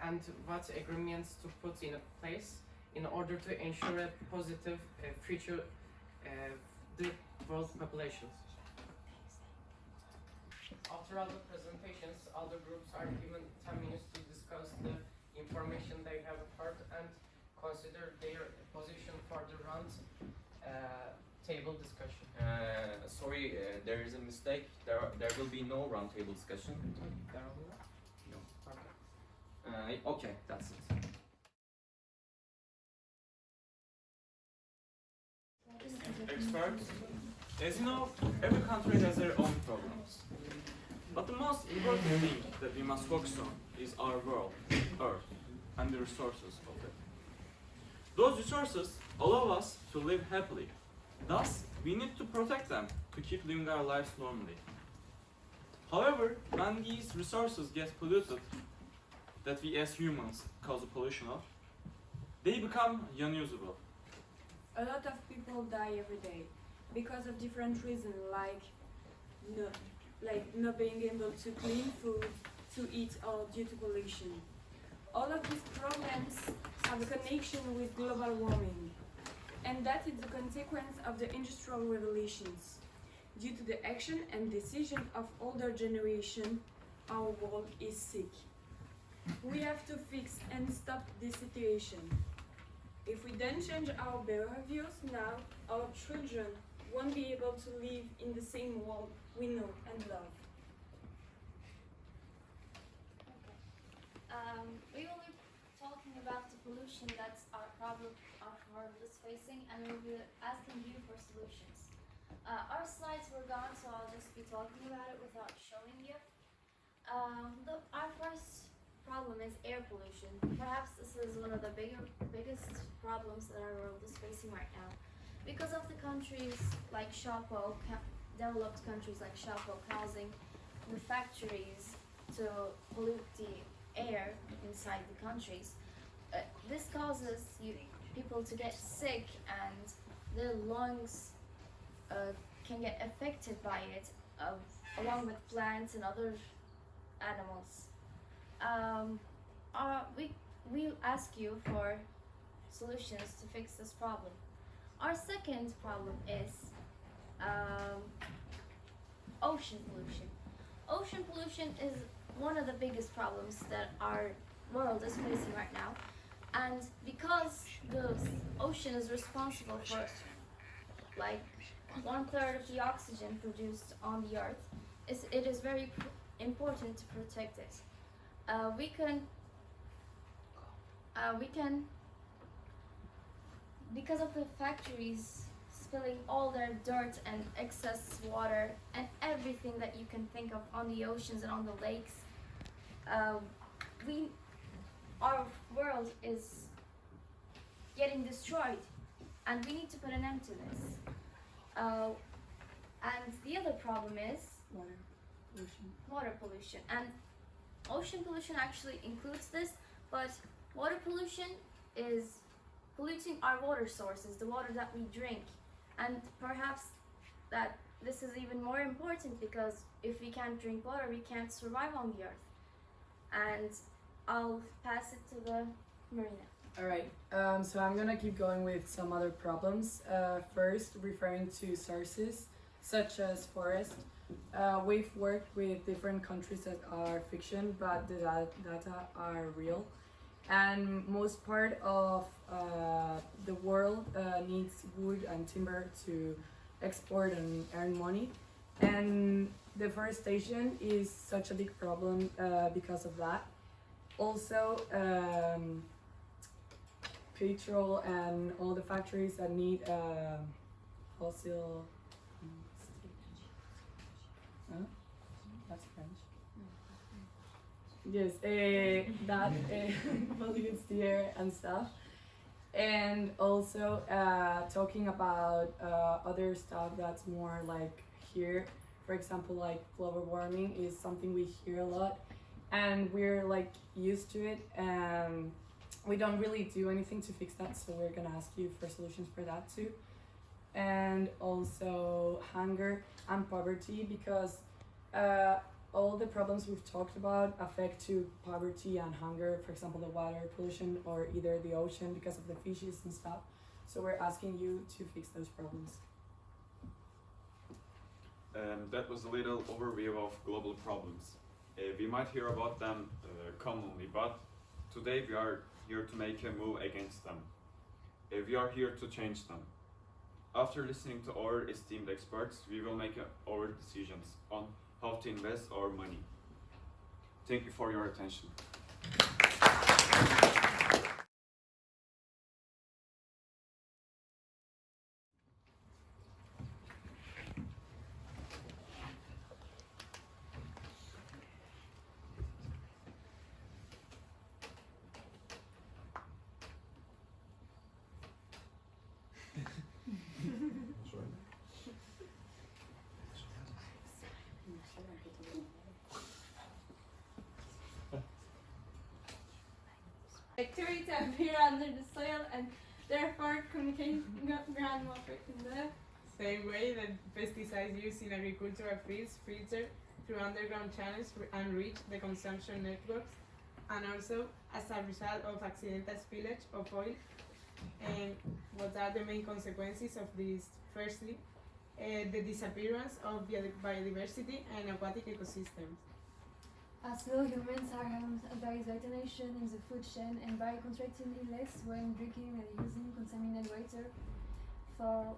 and what agreements to put in place in order to ensure a positive future the world populations. After all the presentations, other groups are given 10 minutes to discuss the information they have heard and consider their position for the round table discussion. Sorry, there is a mistake. There will be no round table discussion. No. Okay, that's it. Experts, as you know, every country has their own problems. But the most important thing that we must focus on is our world, Earth, and the resources of it. Those resources allow us to live happily. Thus, we need to protect them to keep living our lives normally. However, when these resources get polluted, that we as humans cause the pollution of, they become unusable. A lot of people die every day because of different reasons, like not being able to clean food to eat or due to pollution. All of these problems have a connection with global warming, and that is the consequence of the industrial revolutions. Due to the action and decision of older generation, our world is sick. We have to fix and stop this situation. If we don't change our behaviors now, our children won't be able to live in the same world we know and love. We will be talking about the pollution that's our problem our world is facing, and we'll be asking you for solutions. Our slides were gone, so I'll just be talking about it without showing you. Our first problem is air pollution. Perhaps this is one of the biggest problems that our world is facing right now. Because of the countries like Chapo, developed countries like Chapo causing the factories to pollute the air inside the countries, this causes people to get sick, and their lungs can get affected by it, along with plants and other animals. We'll ask you for solutions to fix this problem. Our second problem is ocean pollution. Ocean pollution is one of the biggest problems that our world is facing right now, and because the ocean is responsible for like 1/3 of the oxygen produced on the earth, it is very important to protect it. We can, because of the factories spilling all their dirt and excess water and everything that you can think of on the oceans and on the lakes, our world is getting destroyed, and we need to put an end to this. And the other problem is water pollution. And ocean pollution actually includes this, but water pollution is polluting our water sources, the water that we drink. And perhaps that this is even more important, because if we can't drink water, we can't survive on the earth. And I'll pass it to the Marina. Alright, so I'm gonna keep going with some other problems. First, referring to sources such as forest. We've worked with different countries that are fiction, but the data are real. And most part of the world needs wood and timber to export and earn money. And deforestation is such a big problem because of that. Also, petrol and all the factories that need fossil. That's French. Yes, that pollutes the air and stuff. And also talking about other stuff that's more like here. For example, like global warming is something we hear a lot, and we're like used to it, and we don't really do anything to fix that, so we're gonna ask you for solutions for that too. And also hunger and poverty, because all the problems we've talked about affect to poverty and hunger, for example, the water pollution or either the ocean because of the fishes and stuff. So we're asking you to fix those problems. That was a little overview of global problems. We might hear about them commonly, but today we are here to make a move against them. We are here to change them. After listening to our esteemed experts, we will make our decisions on how to invest our money. Thank you for your attention. Bacteria appear under the soil and therefore communicate groundwater in the Same way that pesticides used in agricultural fields filter through underground channels and reach the consumption networks, and also as a result of accidental spillage of oil. And what are the main consequences of this? Firstly, the disappearance of biodiversity and aquatic ecosystems. As all humans are there is alternation in the food chain, and by contracting illness when drinking and using contaminated water. For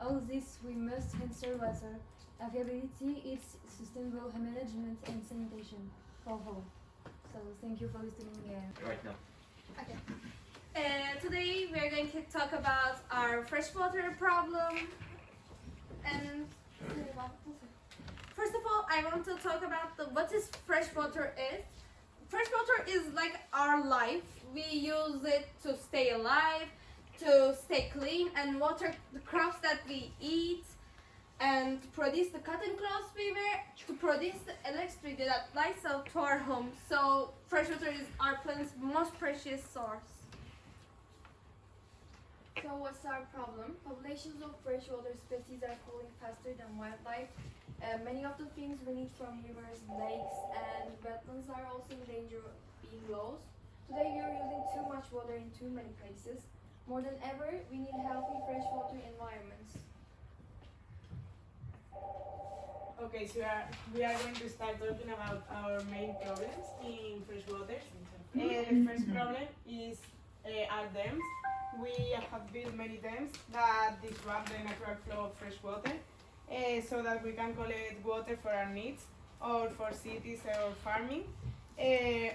all this, we must ensure water availability, its sustainable management and sanitation for all. So thank you for listening. Right now. Okay. Today we are going to talk about our freshwater problem. And first of all, I want to talk about what is freshwater is. Freshwater is like our life. We use it to stay alive, to stay clean, and water the crops that we eat, and to produce the cotton clothes we wear, to produce the electricity that lights up to our homes. So freshwater is our planet's most precious source. So what's our problem? Populations of freshwater species are falling faster than wildlife. Many of the things we need from rivers, lakes, and wetlands are also in danger of being lost. Today we are using too much water in too many places. More than ever, we need healthy freshwater environments. Okay, so we are going to start talking about our main problems in freshwater. The first problem is our dams. We have built many dams that disrupt the natural flow of fresh water, so that we can collect water for our needs, or for cities or farming,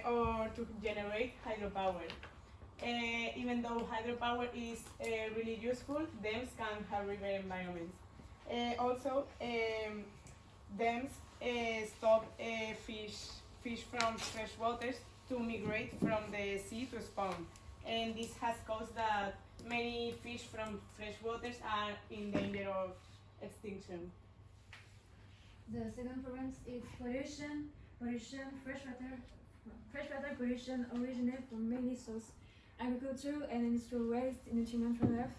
or to generate hydropower. Even though hydropower is really useful, dams can have river environments. Also, dams stop fish from fresh waters to migrate from the sea to spawn. And this has caused that many fish from fresh waters are in danger of extinction. The second problem is pollution. Freshwater pollution originates from many sources. Agriculture and industrial waste in nutrient runoff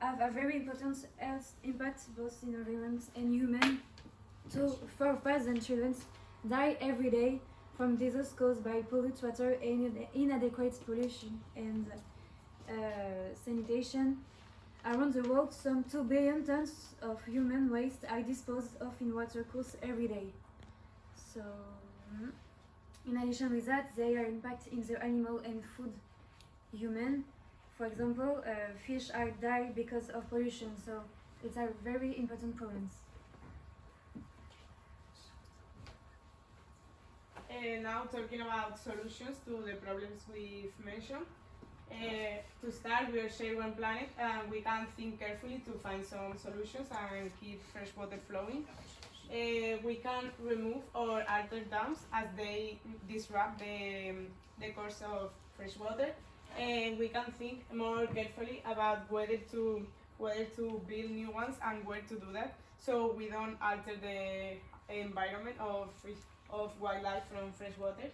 have a very important health impact both in environment and human. 4,000 children die every day from diseases caused by polluted water and inadequate pollution and sanitation. Around the world, some 2 billion tons of human waste are disposed of in watercourses every day. So, in addition with that, they are impact in the animal and food human. For example, fish are die because of pollution. So, it's a very important problems. Now talking about solutions to the problems we've mentioned. To start, we are sharing one planet, and we can think carefully to find some solutions and keep fresh water flowing. We can remove or alter dams as they disrupt the course of fresh water, and we can think more carefully about whether to build new ones and where to do that, so we don't alter the environment of wildlife from fresh water.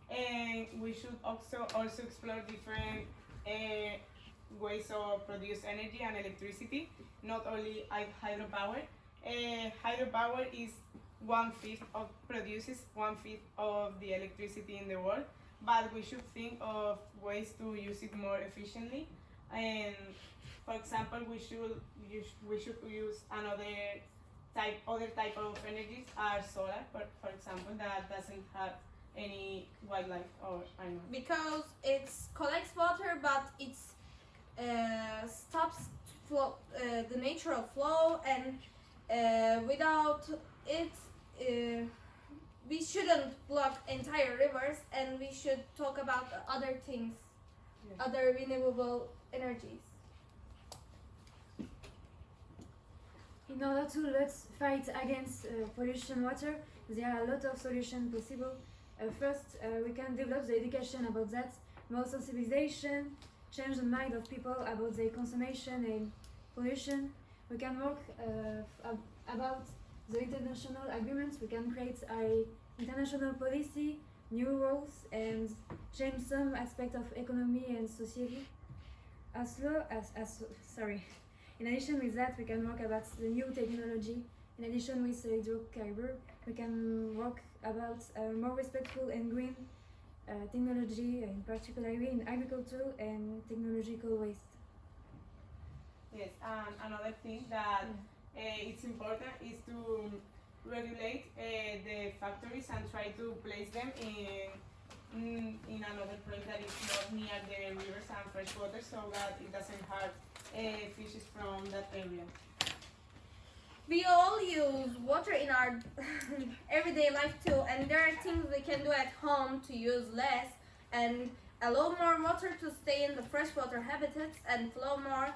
And we should also explore different ways of produce energy and electricity, not only hydropower. Hydropower is produces 1/5 of the electricity in the world, but we should think of ways to use it more efficiently. And for example, we should use other type of energies are solar, for example, that doesn't have any wildlife or animals. Because it collects water, but it stops flow, the natural flow, and without it, we shouldn't block entire rivers, and we should talk about other things, other renewable energies. In order to let's fight against pollution water, there are a lot of solutions possible. First, we can develop the education about that, more sensibilization, change the mind of people about their consumption and pollution. We can work about the international agreements. We can create an international policy, new rules, and change some aspect of economy and society. In addition with that, we can work about the new technology. In addition with hydrocarbon, we can work about more respectful and green technology, in particularly in agriculture and technological waste. Yes, and another thing that it's important is to regulate the factories and try to place them in another place that is not near the rivers and fresh water, so that it doesn't hurt fishes from that area. We all use water in our everyday life too, and there are things we can do at home to use less and allow more water to stay in the freshwater habitats and flow more.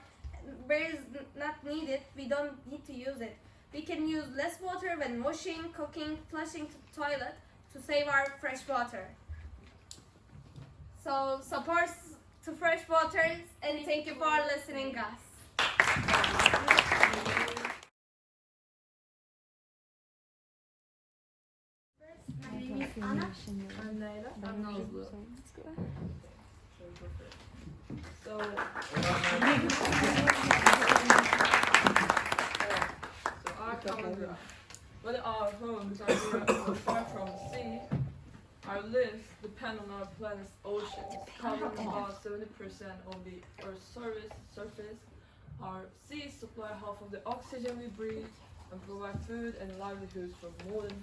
Where is not needed, we don't need to use it. We can use less water when washing, cooking, flushing the toilet to save our fresh water. So support to fresh waters, and thank you for listening, guys. My name is Anna. I'm Naila. I'm Nazlı. So our common ground. Whether our homes are near or far from the sea, our lives depend on our planet's oceans, covering about 70% of the Earth's surface. Our seas supply half of the oxygen we breathe and provide food and livelihoods for more than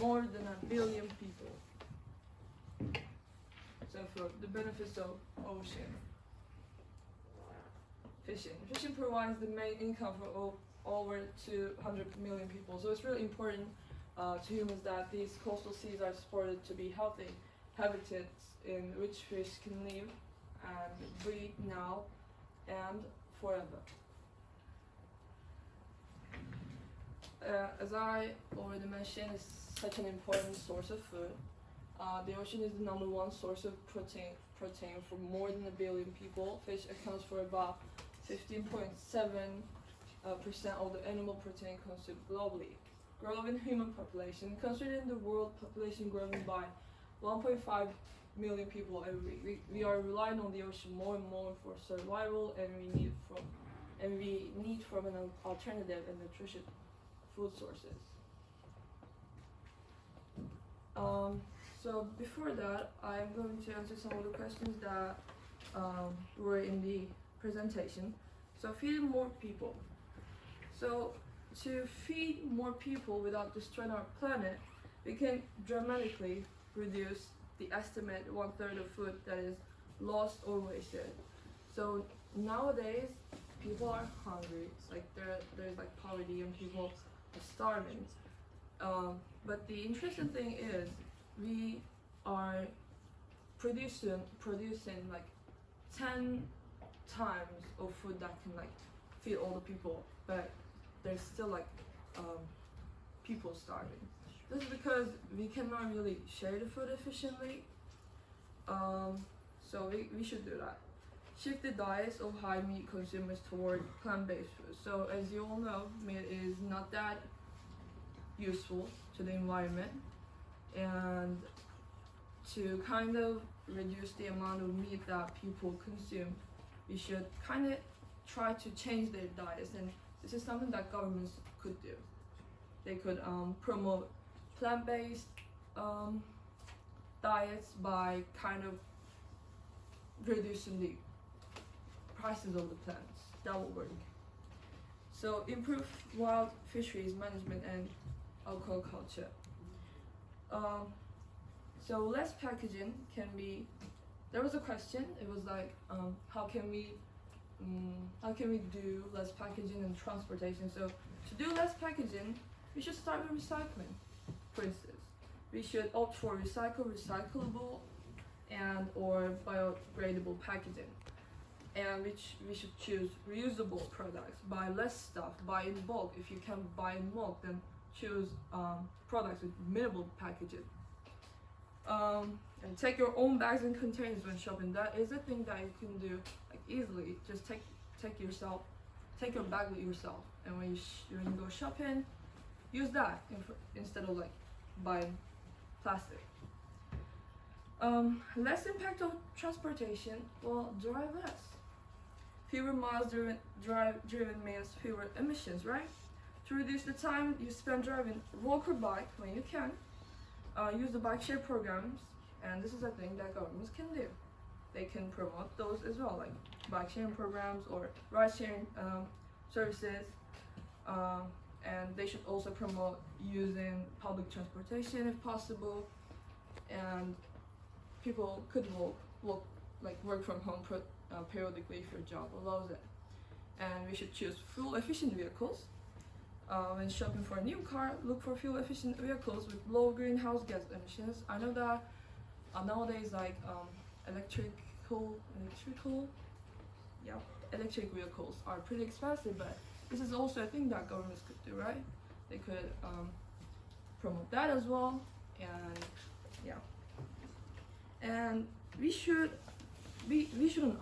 more than 1 billion people. So for the benefits of ocean. Fishing provides the main income for over 200 million people. So it's really important to humans that these coastal seas are supported to be healthy habitats in which fish can live and breed now and forever. As I already mentioned, it's such an important source of food. The ocean is the #1 source of protein for more than 1 billion people. Fish accounts for about 15.7% of the animal protein consumed globally. Growing human population, considering the world population growing by 1.5 million people every week, we are relying on the ocean more and more for survival, and we need from an alternative and nutritious food sources. So before that, I'm going to answer some of the questions that were in the presentation. So feeding more people. So to feed more people without destroying our planet, we can dramatically reduce the estimate 1/3 of food that is lost or wasted. So nowadays, people are hungry. Like there's like poverty and people are starving. But the interesting thing is, we are producing like 10 times of food that can like feed all the people, but there's still like people starving. This is because we cannot really share the food efficiently. So we should do that. Shift the diets of high meat consumers toward plant-based food. So as you all know, meat is not that useful to the environment, and to kind of reduce the amount of meat that people consume, we should kind of try to change their diets, and this is something that governments could do. They could promote plant-based diets by kind of reducing the prices of the plants. That will work. So improve wild fisheries management and aquaculture. So less packaging can be. There was a question. It was like, how can we do less packaging and transportation? So to do less packaging, we should start with recycling. For instance, we should opt for recyclable, and or biodegradable packaging. And we should choose reusable products. Buy less stuff. Buy in bulk. If you can buy in bulk, then choose products with minimal packaging. And take your own bags and containers when shopping. That is a thing that you can do like easily. Just take your bag with yourself, and when you go shopping, use that instead of like buying plastic. Less impact of transportation. Well, drive less. Fewer miles driven means fewer emissions, right? To reduce the time you spend driving, walk or bike when you can. Use the bike share programs, and this is a thing that governments can do. They can promote those as well, like bike sharing programs or ride sharing services. And they should also promote using public transportation if possible. And people could work from home periodically if your job allows it. And we should choose fuel-efficient vehicles. When shopping for a new car, look for fuel-efficient vehicles with low greenhouse gas emissions. I know that nowadays, like electric vehicles are pretty expensive, but this is also a thing that governments could do, right? They could promote that as well, and yeah. And we shouldn't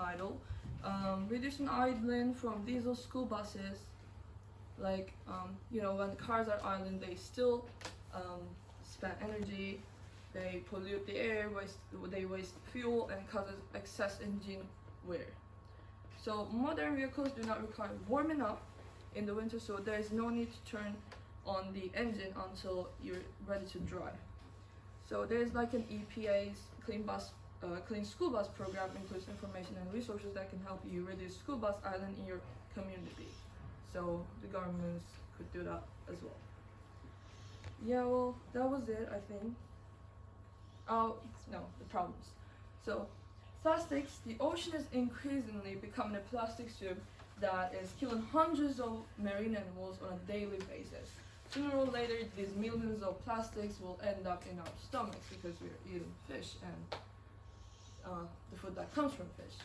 idle. Reducing idling from diesel school buses. Like, when cars are idling, they still spend energy, they pollute the air, they waste fuel, and causes excess engine wear. So modern vehicles do not require warming up in the winter, so there is no need to turn on the engine until you're ready to drive. So there's like an EPA's Clean School Bus program, includes information and resources that can help you reduce school bus idling in your community. So the governments could do that as well. Yeah, well, that was it, I think. Oh, no, the problems. So, plastics, the ocean is increasingly becoming a plastic soup that is killing hundreds of marine animals on a daily basis. Sooner or later, these millions of plastics will end up in our stomachs because we're eating fish and the food that comes from fish.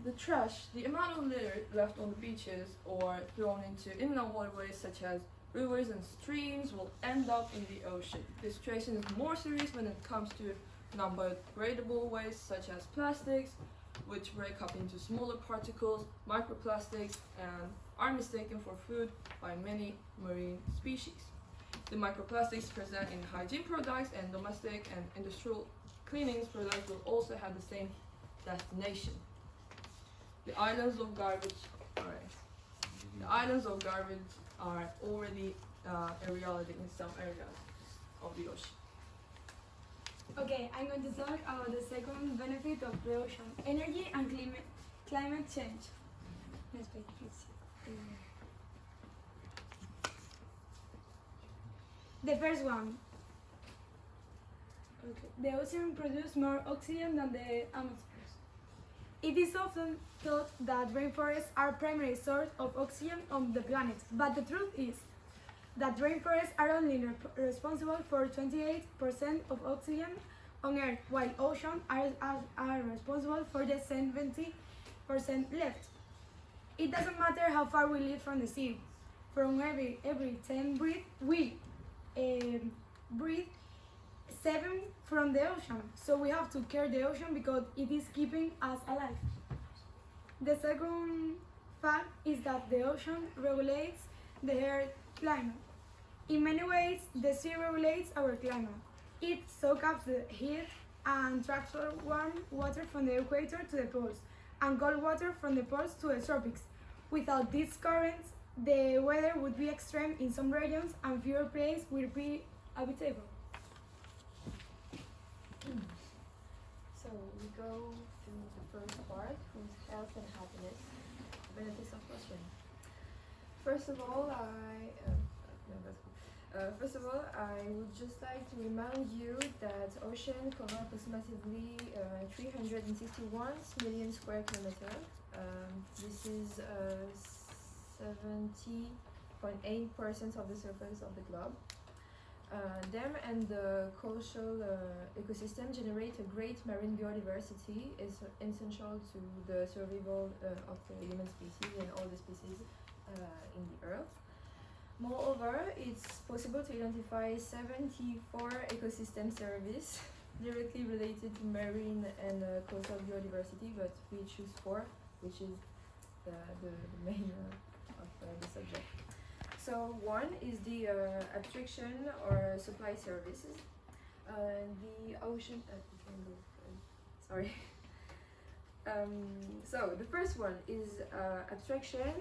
The trash, the amount of litter left on the beaches or thrown into inland waterways such as rivers and streams will end up in the ocean. This situation is more serious when it comes to non-biodegradable waste such as plastics, which break up into smaller particles, microplastics, and are mistaken for food by many marine species. The microplastics present in hygiene products and domestic and industrial cleanings products will also have the same destination. The islands of garbage are already a reality in some areas of the ocean. Okay, I'm going to talk about the second benefit of the ocean: energy and climate change. Next page, please. The first one. Okay. The ocean produces more oxygen than the atmosphere. It is often thought that rainforests are primary source of oxygen on the planet, but the truth is that rainforests are only responsible for 28% of oxygen on Earth, while oceans are responsible for the 70% left. It doesn't matter how far we live from the sea. From every 10 breath, we breathe 7 from the ocean. So we have to care the ocean because it is keeping us alive. The second fact is that the ocean regulates the Earth's climate. In many ways, the sea regulates our climate. It soaks up the heat and transfers warm water from the equator to the poles and cold water from the poles to the tropics. Without these currents, the weather would be extreme in some regions and fewer places would be habitable. So we go to the first part, which is health and happiness, benefits of ocean. First of all, I would just like to remind you that ocean covers approximately 361 million square kilometers. This is 70.8% of the surface of the globe. Them and the coastal ecosystem generate a great marine biodiversity, is essential to the survival of the human species and all the species in the earth. Moreover, it's possible to identify 74 ecosystem services directly related to marine and coastal biodiversity, but we choose 4, which is the main of the subject. So one is the abstraction or supply services. The ocean. Sorry. So the first one is abstraction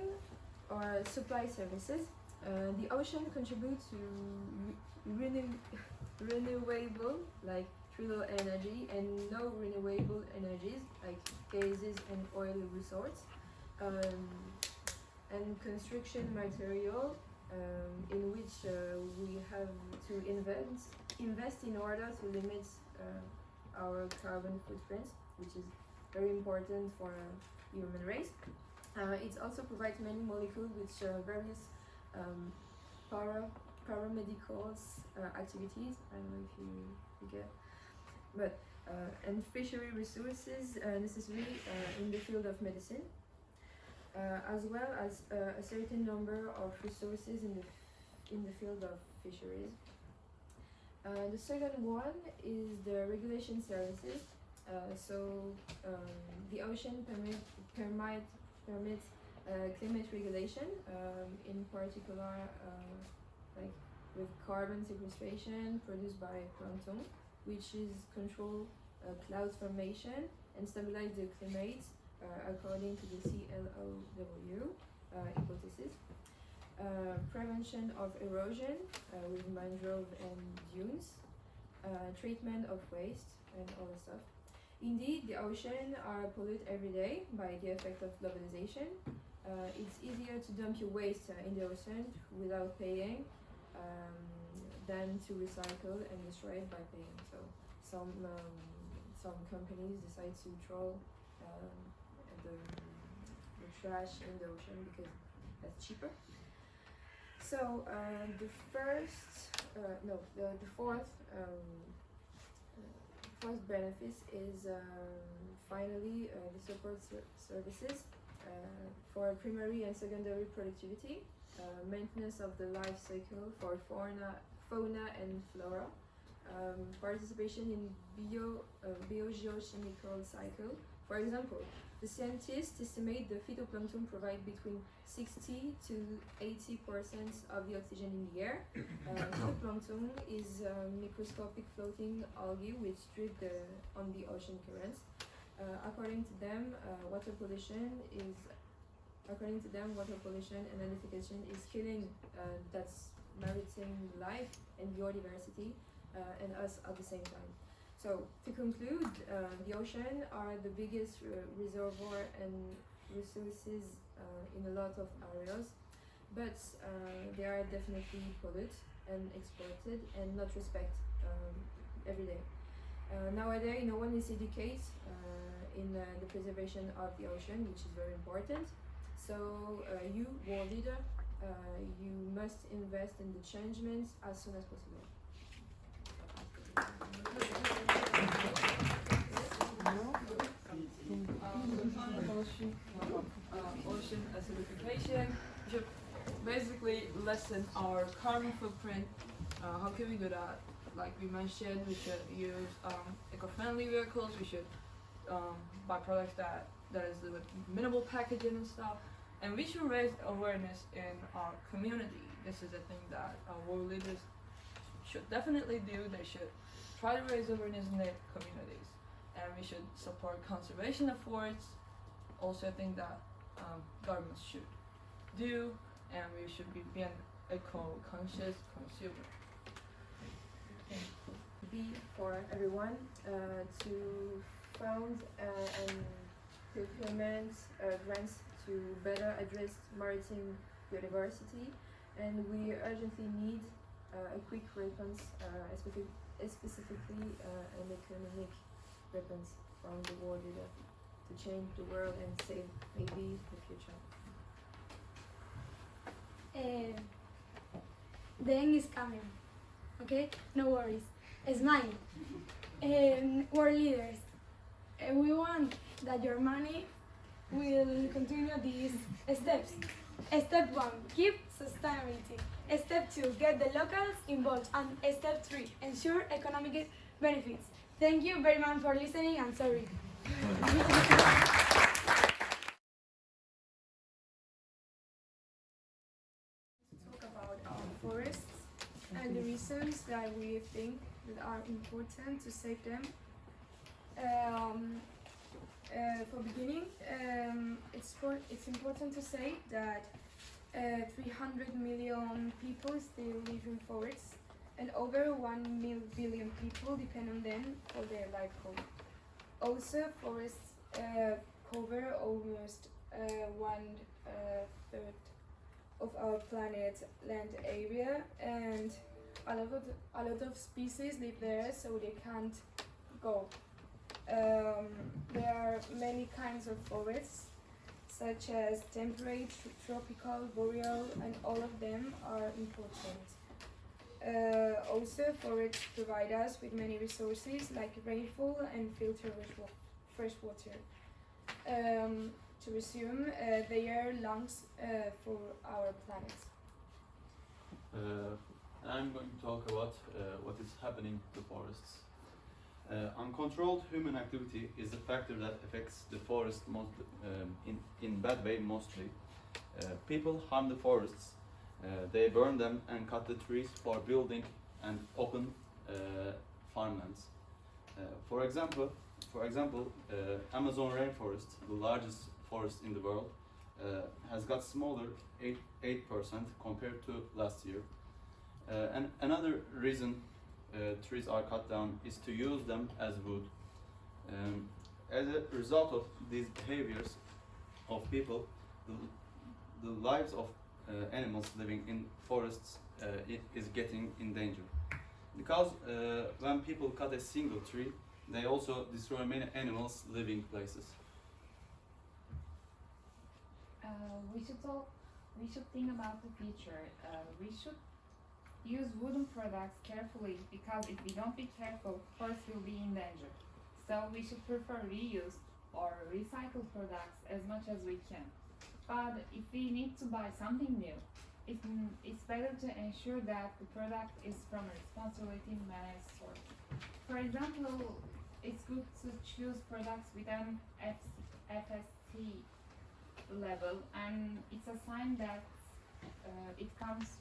or supply services. The ocean contributes to renewable, like tidal energy, and no renewable energies, like gases and oil resources, and construction material, in which we have to invest in order to limit our carbon footprint, which is very important for human race. It also provides many molecules with various paramedical activities. I don't know if you get, but and fishery resources necessary in the field of medicine, as well as a certain number of resources in the field of fisheries. The second one is the regulation services. The ocean permits climate regulation, in particular, like with carbon sequestration produced by plankton, which is control cloud formation and stabilize the climate according to the CLOW hypothesis. Prevention of erosion with mangrove and dunes, treatment of waste and all that stuff. Indeed, the ocean are polluted every day by the effect of globalization. It's easier to dump your waste in the ocean without paying than to recycle and destroy it by paying. So some companies decide to throw the trash in the ocean because that's cheaper. So the fourth benefit is finally the support services for primary and secondary productivity, maintenance of the life cycle for fauna and flora, participation in biogeochemical cycle. For example, the scientists estimate the phytoplankton provide between 60 to 80% of the oxygen in the air. Phytoplankton is microscopic floating algae which drift on the ocean currents. According to them, water pollution and acidification is killing that's maritime life and biodiversity and us at the same time. So to conclude, the ocean are the biggest reservoir and resources in a lot of areas, but they are definitely polluted and exploited and not respected every day. Nowadays, no one is educated in the preservation of the ocean, which is very important. So you, world leader, you must invest in the changements as soon as possible. Ocean acidification should basically lessen our carbon footprint. How can we do that? Like we mentioned, we should use eco-friendly vehicles. We should buy products that is with minimal packaging and stuff. And we should raise awareness in our community. This is a thing that our world leaders should definitely do. They should try to raise awareness in their communities. And we should support conservation efforts. Also, I think that governments should do. and we should be an eco-conscious consumer. Be for everyone to found and to implement grants to better address maritime biodiversity, and we urgently need a quick response, specifically an economic response from the world leader to change the world and save maybe the future. The end is coming. Okay, no worries. Smile. World leaders, we want that your money will continue these steps. Step 1, keep sustainability. Step 2, get the locals involved. And step 3, ensure economic benefits. Thank you very much for listening, and sorry. Talk about our forests and the reasons that we think that are important to save them. For beginning, it's important to say that 300 million people still live in forests, and over 1 billion people depend on them for their livelihood. Also, forests cover almost 1/3 of our planet's land area, and a lot of species live there, so they can't go. There are many kinds of forests, such as temperate, tropical, boreal, and all of them are important. Also, forests provide us with many resources like rainfall and filtered fresh water. To resume, they are lungs for our planet. I'm going to talk about what is happening to forests. Uncontrolled human activity is a factor that affects the forest in bad way mostly. People harm the forests. They burn them and cut the trees for building and open farmlands. For example, Amazon rainforest, the largest forest in the world, has got smaller 8% compared to last year. And another reason trees are cut down is to use them as wood. As a result of these behaviors of people, the lives of animals living in forests is getting in danger. Because when people cut a single tree, they also destroy many animals' living places. We should think about the future. We should use wooden products carefully, because if we don't be careful, forests will be in danger. So we should prefer reuse or recycled products as much as we can. But if we need to buy something new, it's better to ensure that the product is from a responsibility managed source. For example, it's good to choose products with an FSC level, and it's a sign that it comes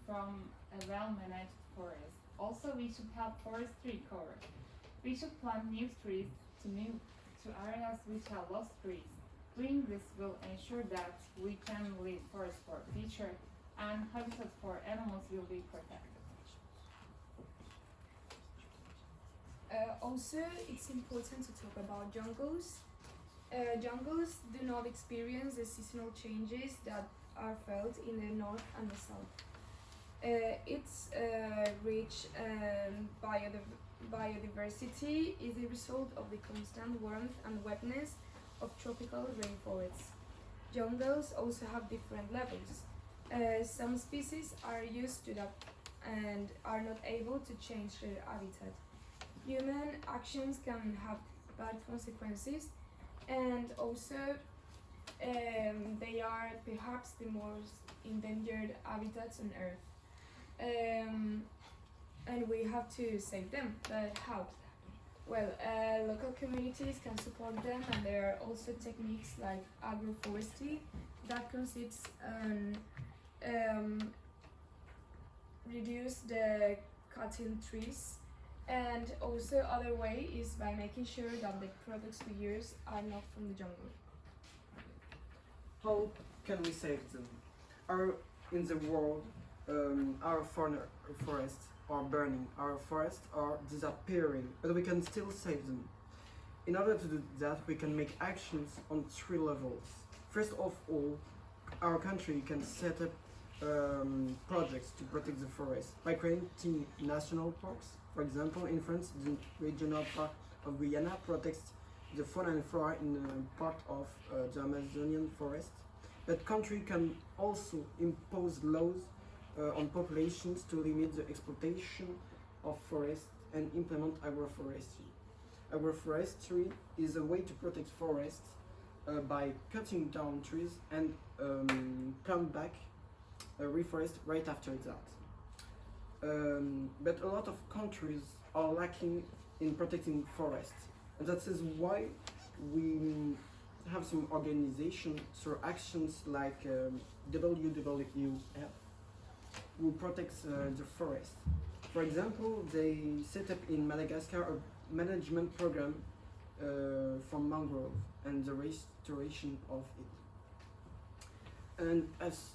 from a well-managed forest. Also, we should help forestry cover. We should plant new trees to move to areas which have lost trees. Doing this will ensure that we can leave forests for future, and habitats for animals will be protected. Also, it's important to talk about jungles. Jungles do not experience the seasonal changes that are felt in the north and the south. Its rich biodiversity is a result of the constant warmth and wetness of tropical rainforests. Jungles also have different levels. Some species are used to that and are not able to change their habitat. Human actions can have bad consequences, and also they are perhaps the most endangered habitats on Earth. And we have to save them, but how? Well, local communities can support them, and there are also techniques like agroforestry that consists reduce the cutting trees, and also other way is by making sure that the products we use are not from the jungle. How can we save them? Our in the world, our forests are burning, our forests are disappearing, but we can still save them. In order to do that, we can make actions on 3 levels. First of all, our country can set up projects to protect the forest by creating national parks. For example, in France, the regional park of Guyana protects the fauna and flora in part of the Amazonian forest. But country can also impose laws on populations to limit the exploitation of forests and implement agroforestry. Agroforestry is a way to protect forests by cutting down trees and plant back reforest right after that. But a lot of countries are lacking in protecting forests, and that is why we have some organizations through actions like WWF, who protects the forest. For example, they set up in Madagascar a management program for mangrove and the restoration of it. And as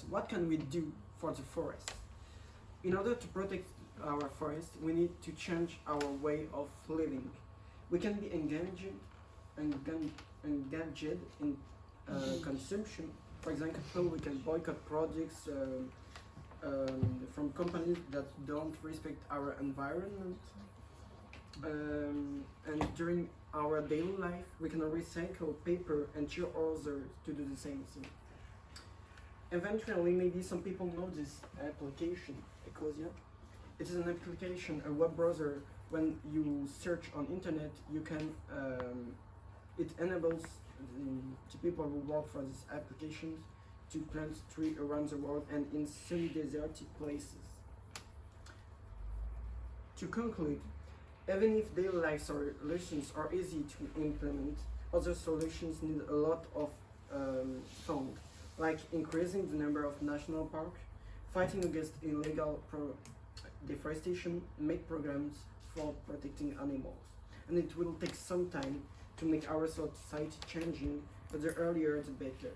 what can we do for the forest? In order to protect our forest, we need to change our way of living. We can be engaged in consumption. For example, we can boycott projects from companies that don't respect our environment. And during our daily life, we can recycle paper and cheer others to do the same thing. Eventually, maybe some people know this application, Ecosia. It is an application, a web browser. When you search on internet, you can. It enables the people who work for these applications to plant trees around the world and in semi-deserted places. To conclude, even if daily life solutions are easy to implement, other solutions need a lot of funds, like increasing the number of national parks, fighting against illegal deforestation, make programs for protecting animals. And it will take some time to make our society changing, but the earlier the better.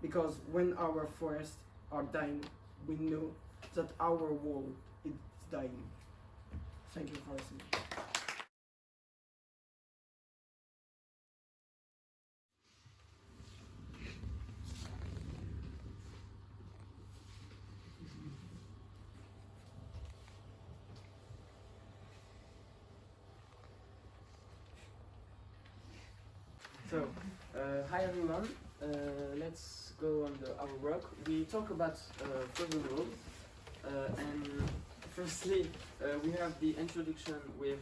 Because when our forests are dying, we know that our world is dying. Thank you for listening. So, hi everyone. Let's go on our work. We talk about frozen roads, and firstly, we have the introduction with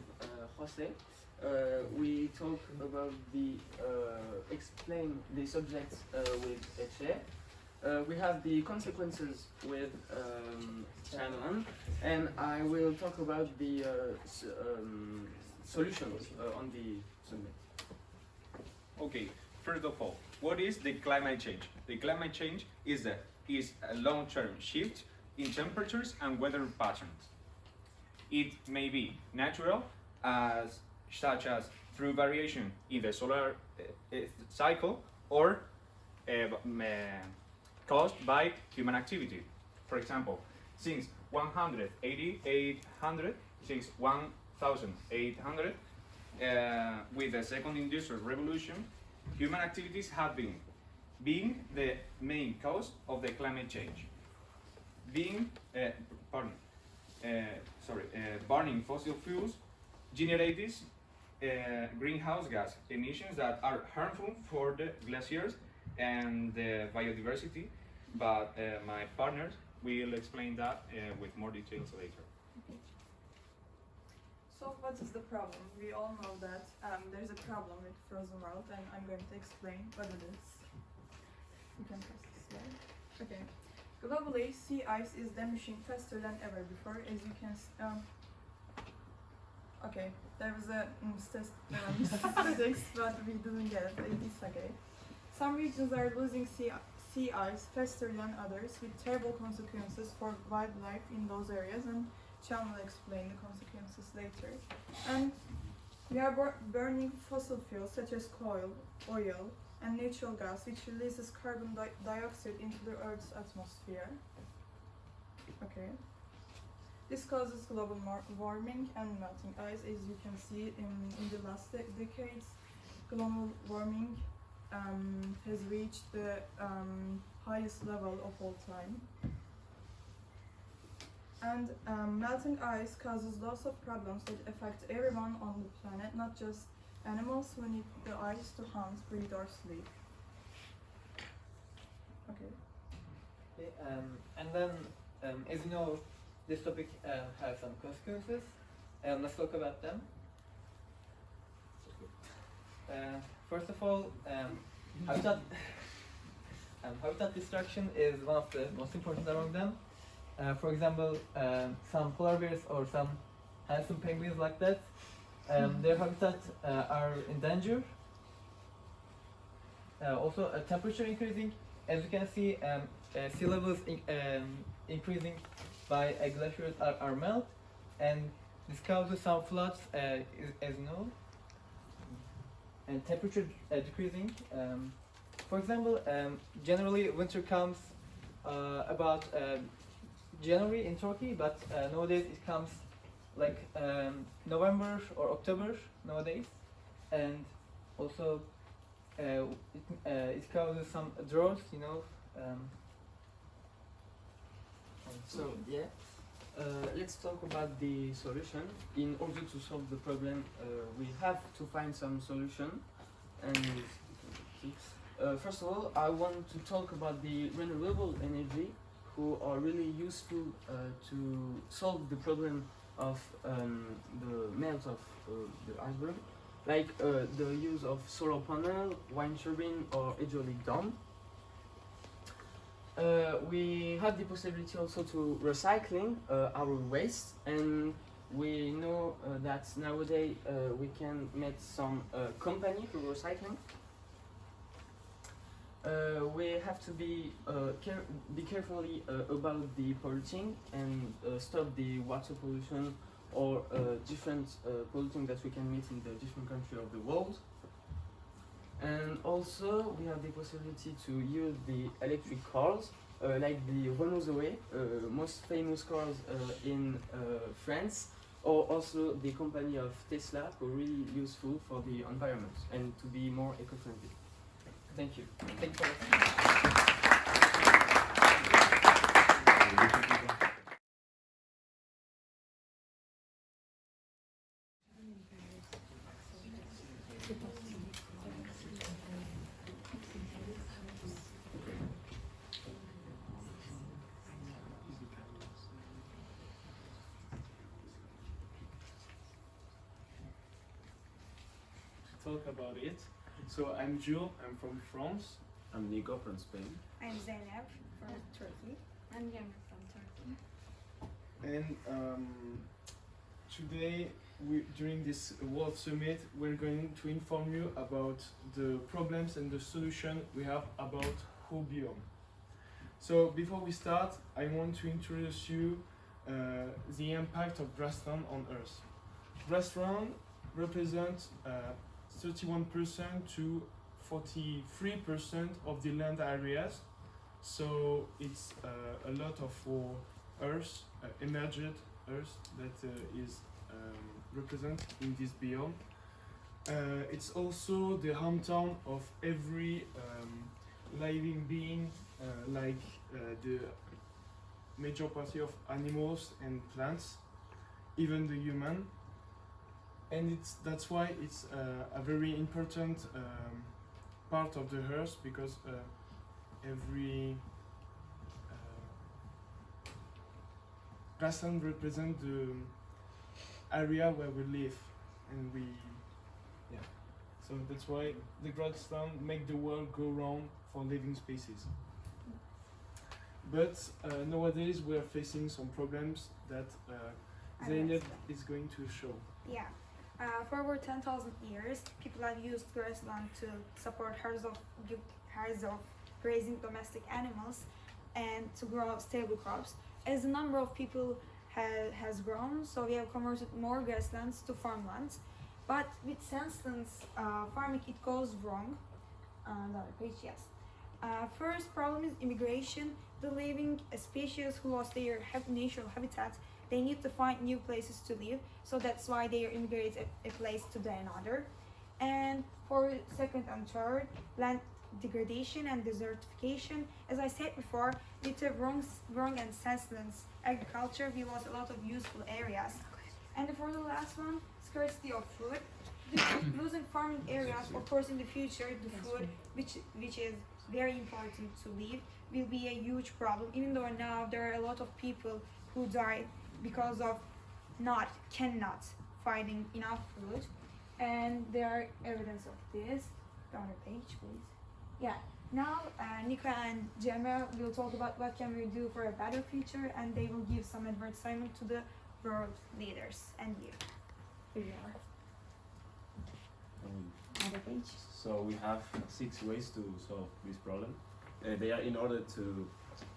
Jose. We talk about explain the subject with Eche. We have the consequences with Chinaman, and I will talk about the solutions on the summit. Okay, first of all, what is the climate change? The climate change is a long-term shift in temperatures and weather patterns. It may be natural, such as through variation in the solar cycle, or caused by human activity. For example, since 1800, with the second industrial revolution, human activities have been the main cause of the climate change. Burning fossil fuels generates greenhouse gas emissions that are harmful for the glaciers and the biodiversity, but my partners will explain that with more details later. So what is the problem? We all know that there's a problem with frozen world, and I'm going to explain what it is. You can press this slide. Okay. Globally, sea ice is diminishing faster than ever before, as you can okay, there was a statistics, but we didn't get it. It's okay. Some regions are losing sea ice faster than others, with terrible consequences for wildlife in those areas, and Chan will explain the consequences later. And we are burning fossil fuels such as coal, oil, and natural gas, which releases carbon dioxide into the Earth's atmosphere. Okay. This causes global warming and melting ice. As you can see, in the last decades, global warming has reached the highest level of all time. And melting ice causes lots of problems that affect everyone on the planet, not just animals who need the ice to hunt, breed, or sleep. Okay. Okay, and then, as you know, this topic has some consequences. Let's talk about them. First of all, habitat destruction is one of the most important among them. For example, some polar bears or some handsome penguins like that, their habitat are in danger. Also, temperature increasing. As you can see, sea levels increasing by glaciers are melt, and this causes some floods, as you know. And temperature decreasing. For example, generally winter comes about January in Turkey, but nowadays it comes like November or October nowadays, and also it causes some droughts, you know. So yeah, let's talk about the solution. In order to solve the problem, we have to find some solution. And first of all, I want to talk about the renewable energy, who are really useful to solve the problem of the melt of the iceberg, like the use of solar panel, wind turbine, or hydraulic dam. We have the possibility also to recycling our waste, and we know that nowadays we can make some company for recycling. We have to be carefully about the polluting and stop the water pollution or different polluting that we can meet in the different countries of the world. And also we have the possibility to use the electric cars, like the Renault Zoe, most famous cars in France, or also the company of Tesla, who are really useful for the environment and to be more eco-friendly. Thank you. Thank you for talk about it. So I'm Jules, I'm from France. I'm Nico from Spain. I'm Zeynep from Turkey. I'm Yemma from Turkey. And today, during this World Summit, we're going to inform you about the problems and the solution we have about whole biome. So before we start, I want to introduce you the impact of grassland on Earth. Grassland represents 31% to 43% of the land areas, so it's a lot of Earth, emerged Earth, that is represented in this biome. It's also the hometown of every living being, like the major party of animals and plants, even the human. And that's why it's a very important part of the Earth, because every grassland represents the area where we live, and so that's why the grassland make the world go round for living species. But nowadays we are facing some problems that Zeynep is going to show. Yeah. For over 10,000 years, people have used grassland to support herds of grazing domestic animals and to grow stable crops. As the number of people has grown, so we have converted more grasslands to farmlands. But with sandstones farming, it goes wrong. on the other page, yes. First problem is immigration. The living species who lost their natural habitat, they need to find new places to live, so that's why they immigrate a place to the another. And for second and third, land degradation and desertification. As I said before, due to wrong and senseless agriculture, we lost a lot of useful areas. And for the last one, scarcity of food. Losing farming areas, of course, in the future, the food, which is very important to live, will be a huge problem. Even though now there are a lot of people who die because of cannot finding enough food, and there are evidence of this. Go on the page, please. Yeah. Now, Nika and Gemma will talk about what can we do for a better future, and they will give some advertisement to the world leaders and you. Here you are. On the page. So we have 6 ways to solve this problem. They are in order to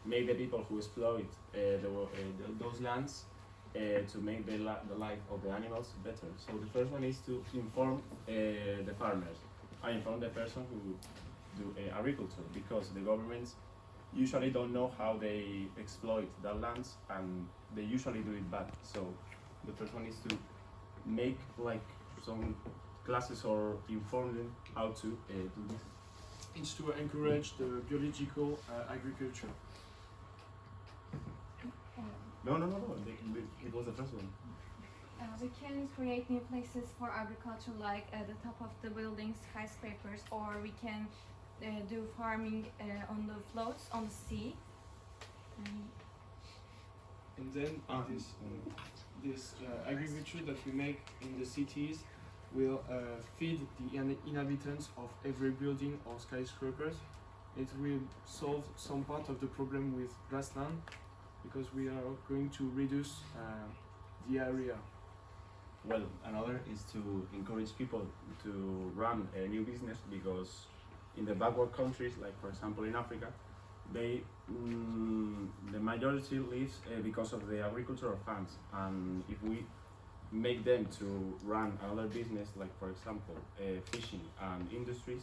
make the people who exploit those lands to make the life of the animals better. So the first one is to inform the farmers. I inform the person who do agriculture, because the governments usually don't know how they exploit the lands, and they usually do it bad. So the first one is to make like some classes or inform them how to do this. It's to encourage the biological agriculture. No. It was the first one. We can create new places for agriculture, like at the top of the buildings, skyscrapers, or we can do farming on the floats, on the sea. And then this agriculture that we make in the cities will feed the inhabitants of every building or skyscrapers. It will solve some part of the problem with grassland, because we are going to reduce the area. Well, another is to encourage people to run a new business, because in the backward countries, like for example in Africa, the majority lives because of the agricultural funds, and if we make them to run another business, like for example fishing and industries,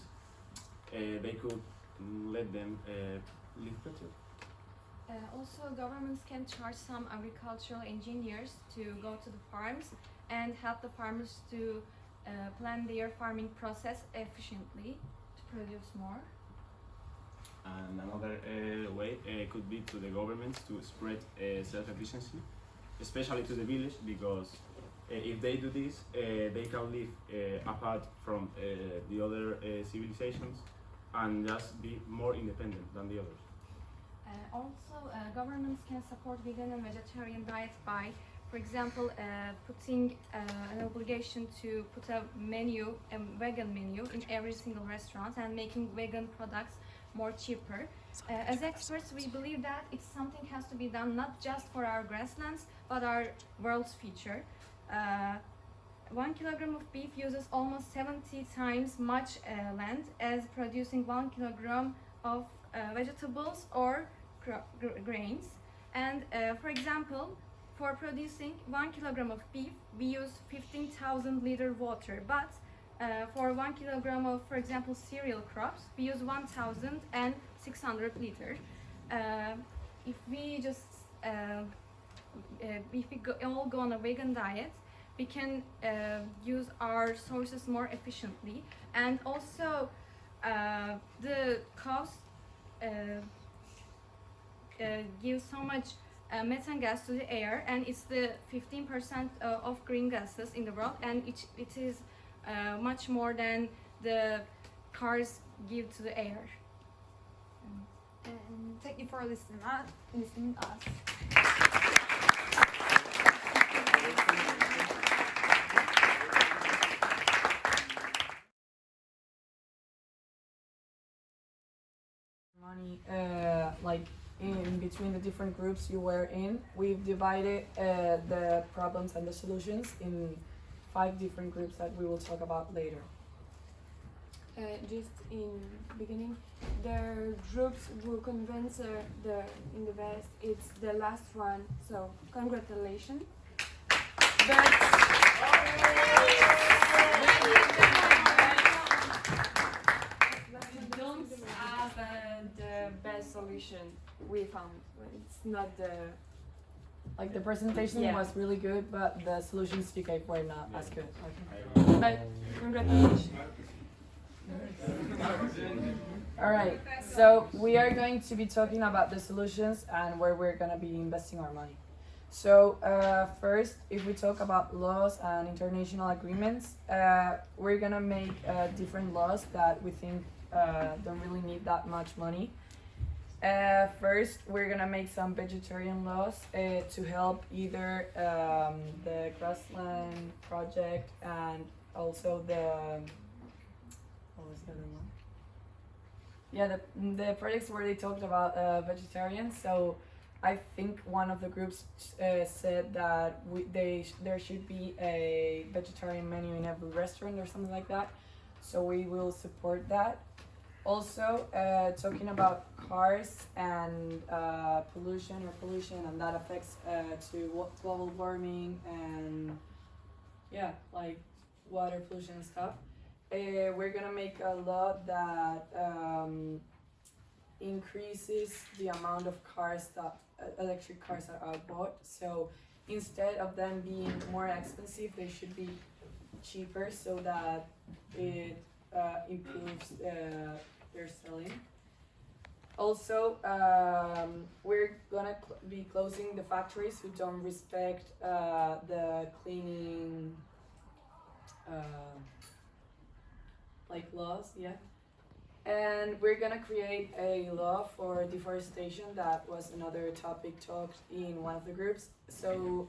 they could let them live better. Also, governments can charge some agricultural engineers to go to the farms and help the farmers to plan their farming process efficiently to produce more. And another way could be to the governments to spread self-efficiency, especially to the village, because if they do this, they can live apart from the other civilizations and just be more independent than the others. Also, governments can support vegan and vegetarian diets by, for example, putting an obligation to put a vegan menu in every single restaurant, and making vegan products more cheaper. As experts, we believe that something has to be done not just for our grasslands, but our world's future. 1 kilogram of beef uses almost 70 times much land as producing 1 kilogram of vegetables or grains. And for example, for producing 1 kilogram of beef, we use 15,000 liter water, but for 1 kilogram of, for example, cereal crops, we use 1,600 liters. If we all go on a vegan diet, we can use our sources more efficiently, and also the cost gives so much methane gas to the air, and it's the 15% of green gases in the world, and it is much more than the cars give to the air. And thank you for listening us. Money, like in between the different groups you were in, we've divided the problems and the solutions in 5 different groups that we will talk about later. Just in beginning, the groups who convince in the best, it's the last one, so congratulations. But solution we found. It's not the Like the presentation Yeah. was really good, but the solutions you gave were not as good. but congratulations. Alright, so we are going to be talking about the solutions and where we're gonna be investing our money. So first, if we talk about laws and international agreements, we're gonna make different laws that we think don't really need that much money. First, we're gonna make some vegetarian laws to help either the grassland project and also the what was the other one? Yeah, the projects where they talked about vegetarians. So I think one of the groups said that there should be a vegetarian menu in every restaurant or something like that. So we will support that. Also, talking about cars and pollution, and that affects to global warming and yeah, like water pollution and stuff. We're gonna make a law that increases the amount of cars that electric cars that are bought. So instead of them being more expensive, they should be cheaper so that it improves their selling. Also, we're gonna be closing the factories who don't respect the cleaning like laws, yeah. And we're gonna create a law for deforestation. That was another topic talked in one of the groups. So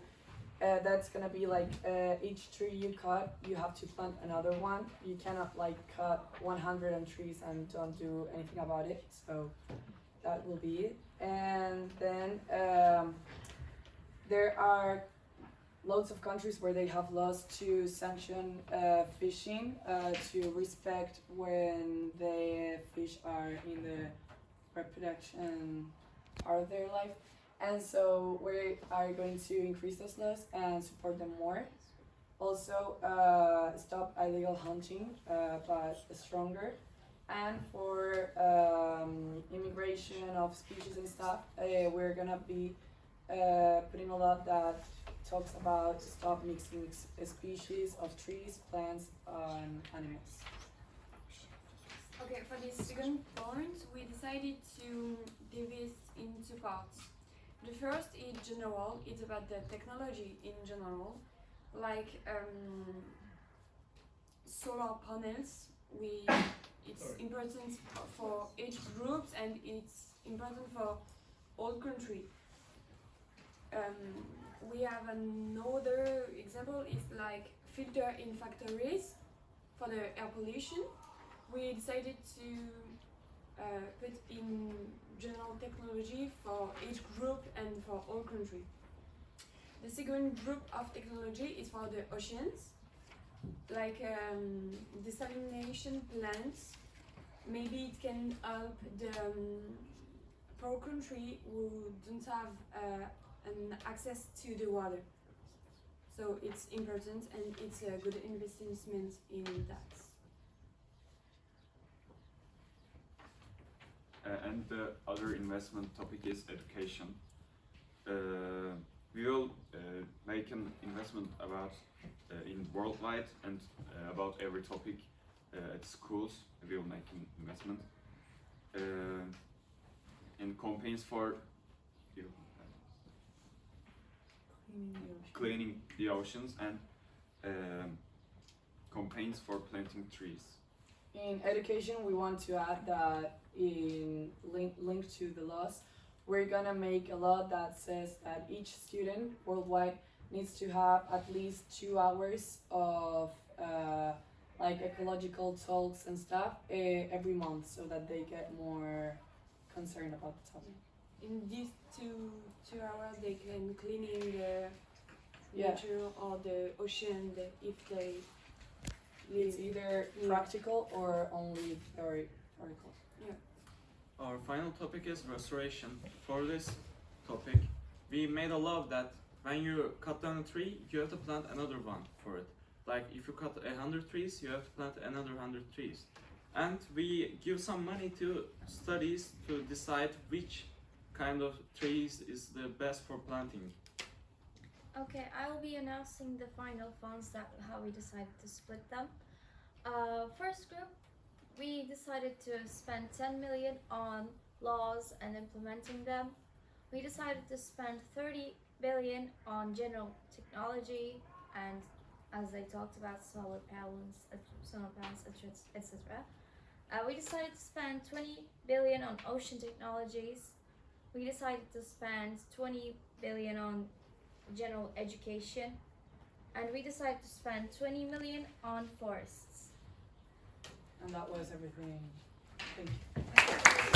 that's gonna be like each tree you cut, you have to plant another one. You cannot like cut 100 trees and don't do anything about it. So that will be it. And then there are loads of countries where they have laws to sanction fishing, to respect when the fish are in the reproduction part of their life. And so we are going to increase those laws and support them more. Also, stop illegal hunting, but stronger. And for immigration of species and stuff, we're gonna be putting a law that talks about stop mixing species of trees, plants, and animals. Okay, for this second point, we decided to divide in two parts. The first is general, it's about the technology in general, like solar panels. It's important for each group and it's important for all country. We have another example, is like filter in factories for the air pollution. We decided to put in general technology for each group and for all country. The second group of technology is for the oceans, like desalination plants. Maybe it can help the poor country who don't have an access to the water. So it's important and it's a good investment in that. And the other investment topic is education. We will make an investment about in worldwide and about every topic at schools. We will make an investment in campaigns for cleaning the oceans and campaigns for planting trees. In education, we want to add that in link to the laws, we're gonna make a law that says that each student worldwide needs to have at least 2 hours of like ecological talks and stuff every month, so that they get more concerned about the topic. In these two hours, they can cleaning the nature or the ocean if they It's either practical or only theoretical. Yeah. Our final topic is restoration. For this topic, we made a law that when you cut down a tree, you have to plant another one for it. Like if you cut 100 trees, you have to plant another 100 trees. And we give some money to studies to decide which kind of trees is the best for planting. Okay, I will be announcing the final funds that how we decided to split them. First group, we decided to spend 10 million on laws and implementing them. We decided to spend 30 billion on general technology and, as they talked about, solar panels, etc. We decided to spend 20 billion on ocean technologies. We decided to spend 20 billion on general education, and we decided to spend 20 million on forests. And that was everything. Thank you.